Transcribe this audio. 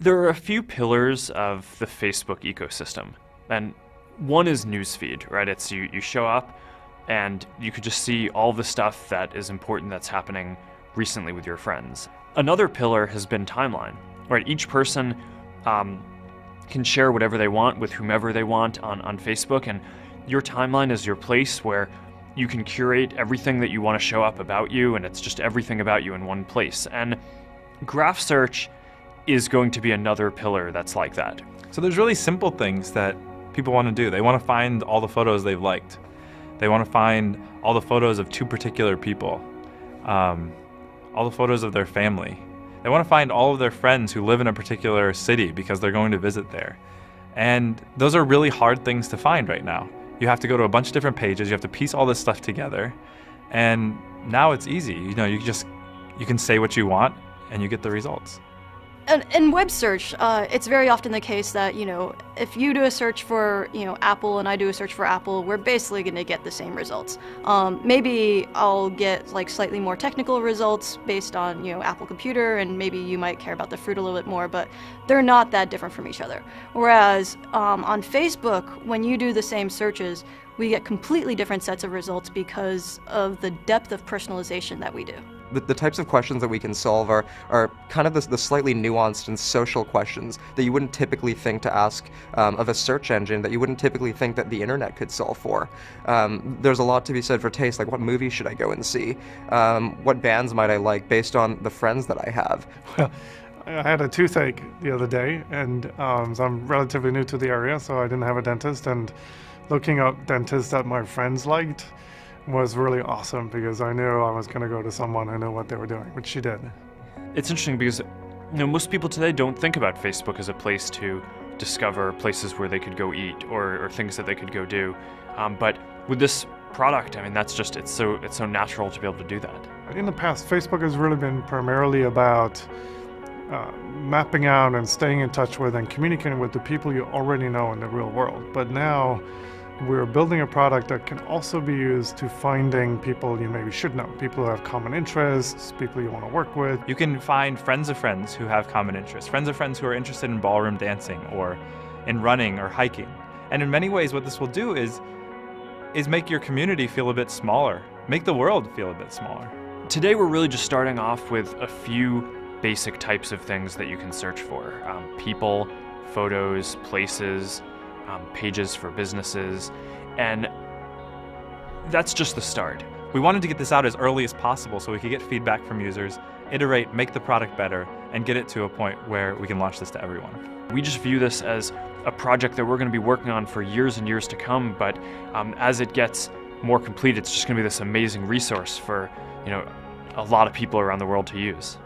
There are a few pillars of the Facebook ecosystem, and one is newsfeed, right? It's you show up and you could just see all the stuff that is important that's happening recently with your friends. Another pillar has been timeline, right? Each person can share whatever they want with whomever they want on Facebook, and your timeline is your place where you can curate everything that you want to show up about you, and it's just everything about you in one place. And graph search is going to be another pillar that's like that. So there's really simple things that people want to do. They want to find all the photos they've liked. They want to find all the photos of two particular people, all the photos of their family. They want to find all of their friends who live in a particular city because they're going to visit there. And those are really hard things to find right now. You have to go to a bunch of different pages, you have to piece all this stuff together, and now it's easy. You can say what you want and you get the results. In web search, it's very often the case that, if you do a search for, Apple and I do a search for Apple, we're basically going to get the same results. Maybe I'll get slightly more technical results based on, Apple Computer, and maybe you might care about the fruit a little bit more, but they're not that different from each other. Whereas on Facebook, when you do the same searches, we get completely different sets of results because of the depth of personalization that we do. The types of questions that we can solve are kind of the slightly nuanced and social questions that you wouldn't typically think to ask of a search engine, that you wouldn't typically think that the internet could solve for. There's a lot to be said for taste, like what movie should I go and see? What bands might I like based on the friends that I have? Well, I had a toothache the other day, and so I'm relatively new to the area, so I didn't have a dentist, and looking up dentists that my friends liked was really awesome because I knew I was going to go to someone who knew what they were doing, which she did. It's interesting because most people today don't think about Facebook as a place to discover places where they could go eat or things that they could go do. But with this product, it's so natural to be able to do that. In the past, Facebook has really been primarily about mapping out and staying in touch with and communicating with the people you already know in the real world. But now we're building a product that can also be used to finding people you maybe should know, people who have common interests, people you want to work with. You can find friends of friends who have common interests, friends of friends who are interested in ballroom dancing or in running or hiking. And in many ways, what this will do is make your community feel a bit smaller, make the world feel a bit smaller. Today, we're really just starting off with a few basic types of things that you can search for. People, photos, places, pages for businesses, and that's just the start. We wanted to get this out as early as possible so we could get feedback from users, iterate, make the product better, and get it to a point where we can launch this to everyone. We just view this as a project that we're going to be working on for years and years to come, but as it gets more complete, it's just going to be this amazing resource for a lot of people around the world to use.